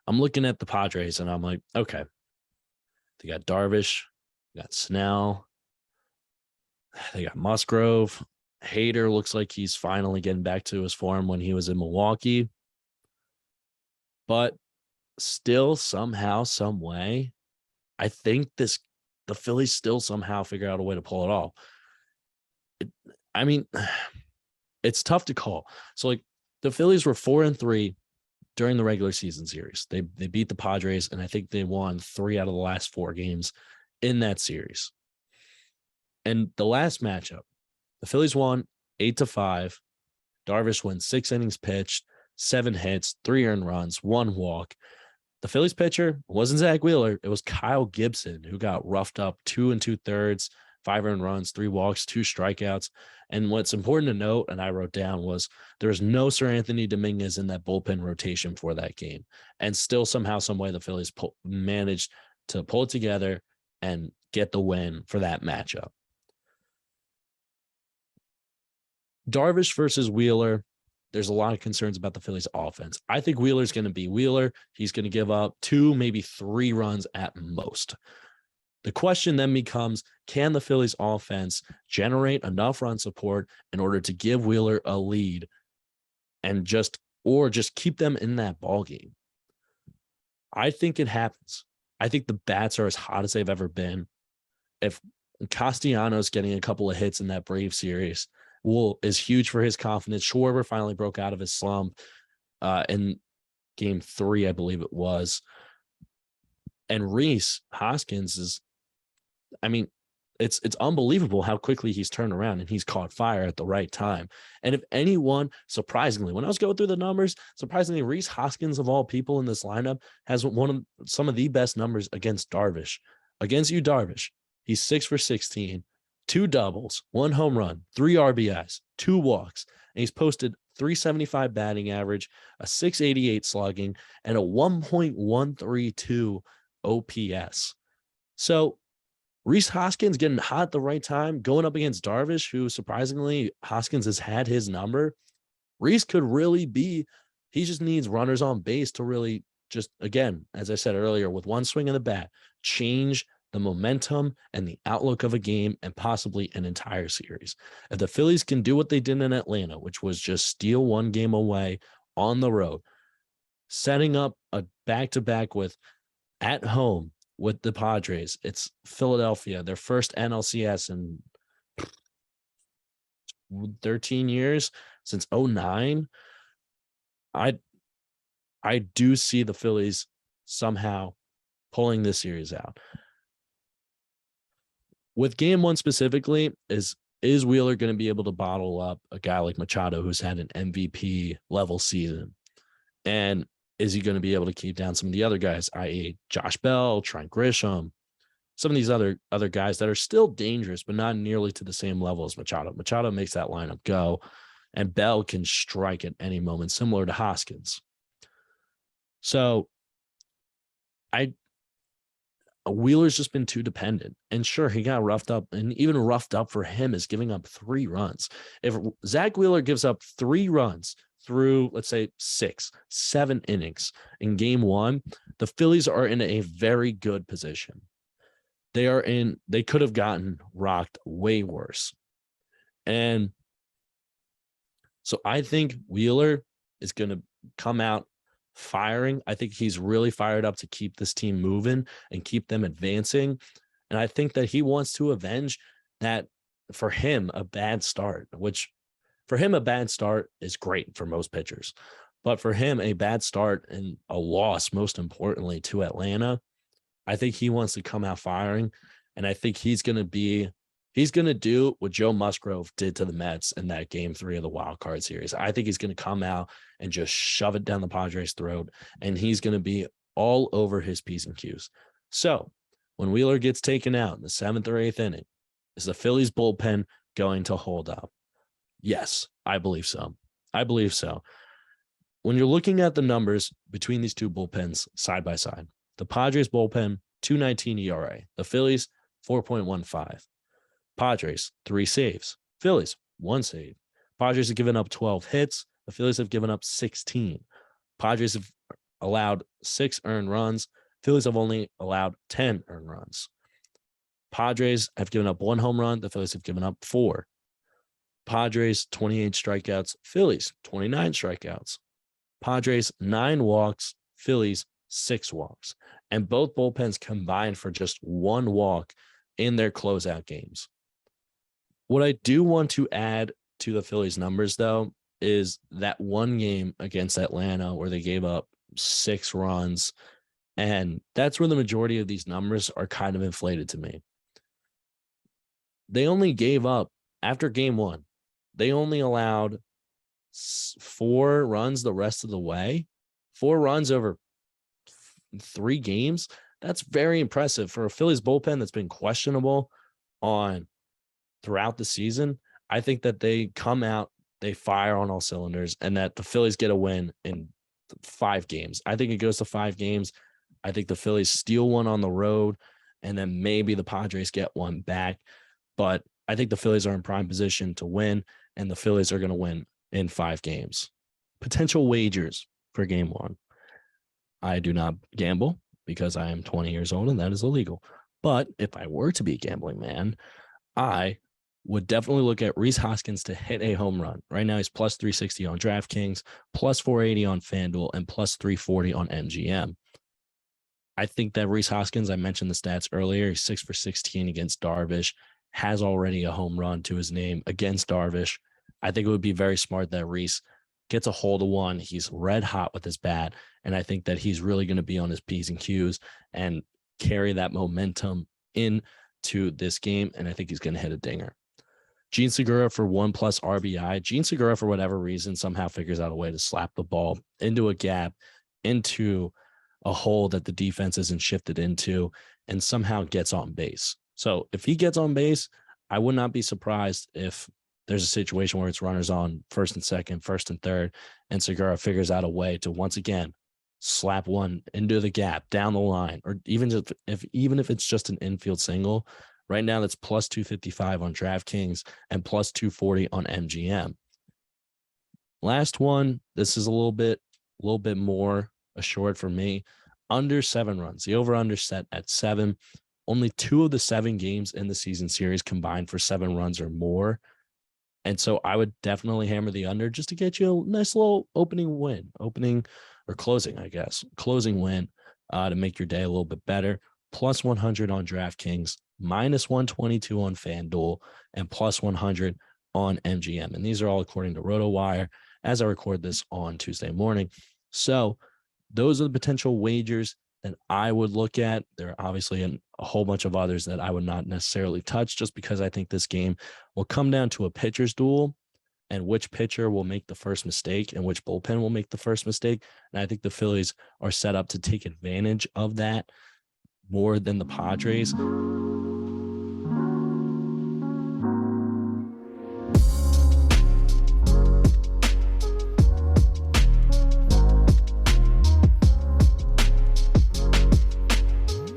I'm looking at the Padres and I'm like, okay, they got Darvish, they got Snell, they got Musgrove. Hader looks like he's finally getting back to his form when he was in Milwaukee. But still, somehow, some way, I think the Phillies still somehow figure out a way to pull it off. I mean, it's tough to call. So, like, the Phillies were 4-3 during the regular season series. They beat the Padres, and I think they won 3 out of the last 4 games in that series. And the last matchup, the Phillies won 8-5. Darvish went 6 innings pitched, 7 hits, 3 earned runs, 1 walk. The Phillies pitcher wasn't Zach Wheeler. It was Kyle Gibson, who got roughed up 2 2/3, 5 earned runs, 3 walks, 2 strikeouts. And what's important to note, and I wrote down, was there's no Sir Anthony Dominguez in that bullpen rotation for that game. And still somehow, some way, the Phillies managed to pull it together and get the win for that matchup. Darvish versus Wheeler, there's a lot of concerns about the Phillies offense. I think Wheeler's going to be Wheeler. He's going to give up 2, maybe 3 runs at most. The question then becomes, can the Phillies offense generate enough run support in order to give Wheeler a lead and just keep them in that ball game? I think it happens. I think the bats are as hot as they've ever been. If Castellanos getting a couple of hits in that Brave series is huge for his confidence. Schwarber finally broke out of his slump in game 3, I believe it was. And Rhys Hoskins is, I mean, it's unbelievable how quickly he's turned around and he's caught fire at the right time. And if anyone, surprisingly, when I was going through the numbers, surprisingly, Rhys Hoskins of all people in this lineup has some of the best numbers against Darvish. Against you, Darvish, he's 6 for 16. 2 doubles, 1 home run, 3 RBIs, 2 walks, and he's posted 375 batting average, a 688 slugging, and a 1.132 OPS. So Rhys Hoskins getting hot at the right time, going up against Darvish, who surprisingly Hoskins has had his number. Rhys could really be, he just needs runners on base to really just, again, as I said earlier, with one swing of the bat, change the momentum and the outlook of a game and possibly an entire series. If the Phillies can do what they did in Atlanta, which was just steal 1 game away on the road, setting up a back-to-back at home with the Padres, it's Philadelphia, their first NLCS in 13 years, since 2009. I do see the Phillies somehow pulling this series out. With game 1 specifically, is Wheeler going to be able to bottle up a guy like Machado who's had an MVP level season? And is he going to be able to keep down some of the other guys, i.e. Josh Bell, Trent Grisham, some of these other guys that are still dangerous, but not nearly to the same level as Machado. Machado makes that lineup go, and Bell can strike at any moment, similar to Hoskins. So Wheeler's just been too dependent. And sure, he got roughed up, and even roughed up for him is giving up 3 runs. If Zach Wheeler gives up 3 runs through, let's say, 6, 7 innings in game 1, the Phillies are in a very good position. They could have gotten rocked way worse. And so I think Wheeler is going to come out firing. I think he's really fired up to keep this team moving and keep them advancing. And I think that he wants to avenge that, for him, a bad start, which for him, a bad start is great for most pitchers. But for him, a bad start and a loss, most importantly, to Atlanta, I think he wants to come out firing. And I think he's going to do what Joe Musgrove did to the Mets in that game 3 of the wild card series. I think he's going to come out and just shove it down the Padres' throat, and he's going to be all over his P's and Q's. So when Wheeler gets taken out in the 7th or 8th inning, is the Phillies bullpen going to hold up? Yes, I believe so. When you're looking at the numbers between these 2 bullpens side by side, the Padres bullpen, 2.19 ERA. The Phillies, 4.15. Padres, 3 saves. Phillies, 1 save. Padres have given up 12 hits. The Phillies have given up 16. Padres have allowed 6 earned runs. Phillies have only allowed 10 earned runs. Padres have given up 1 home run. The Phillies have given up 4. Padres, 28 strikeouts. Phillies, 29 strikeouts. Padres, 9 walks. Phillies, 6 walks. And both bullpens combined for just 1 walk in their closeout games. What I do want to add to the Phillies numbers, though, is that one game against Atlanta where they gave up 6 runs. And that's where the majority of these numbers are kind of inflated to me. They only gave up, after game 1, they only allowed 4 runs the rest of the way. 4 runs over 3 games. That's very impressive for a Phillies bullpen that's been questionable throughout the season. I think that they come out, they fire on all cylinders, and that the Phillies get a win in 5 games. I think it goes to 5 games. I think the Phillies steal one on the road, and then maybe the Padres get one back. But I think the Phillies are in prime position to win, and the Phillies are going to win in 5 games. Potential wagers for game 1. I do not gamble because I am 20 years old and that is illegal. But if I were to be a gambling man, I would definitely look at Rhys Hoskins to hit a home run. Right now, he's plus 360 on DraftKings, plus 480 on FanDuel, and plus 340 on MGM. I think that Rhys Hoskins, I mentioned the stats earlier, he's 6 for 16 against Darvish, has already a home run to his name against Darvish. I think it would be very smart that Rhys gets a hold of one. He's red hot with his bat, and I think that he's really going to be on his P's and Q's and carry that momentum into this game, and I think he's going to hit a dinger. Gene Segura for 1+ RBI. Gene Segura, for whatever reason, somehow figures out a way to slap the ball into a gap, into a hole that the defense isn't shifted into, and somehow gets on base. So if he gets on base, I would not be surprised if there's a situation where it's runners on first and second, first and third, and Segura figures out a way to once again slap one into the gap down the line, or even if it's just an infield single. Right now, that's plus 255 on DraftKings and plus 240 on MGM. Last one, this is a little bit more assured for me. Under 7 runs. The over-under set at 7. Only 2 of the 7 games in the season series combined for 7 runs or more. And so I would definitely hammer the under just to get you a nice little closing win to make your day a little bit better. Plus 100 on DraftKings, minus 122 on FanDuel, and plus 100 on MGM. And these are all according to RotoWire as I record this on Tuesday morning. So those are the potential wagers that I would look at. There are obviously a whole bunch of others that I would not necessarily touch, just because I think this game will come down to a pitcher's duel and which pitcher will make the first mistake and which bullpen will make the first mistake. And I think the Phillies are set up to take advantage of that more than the Padres.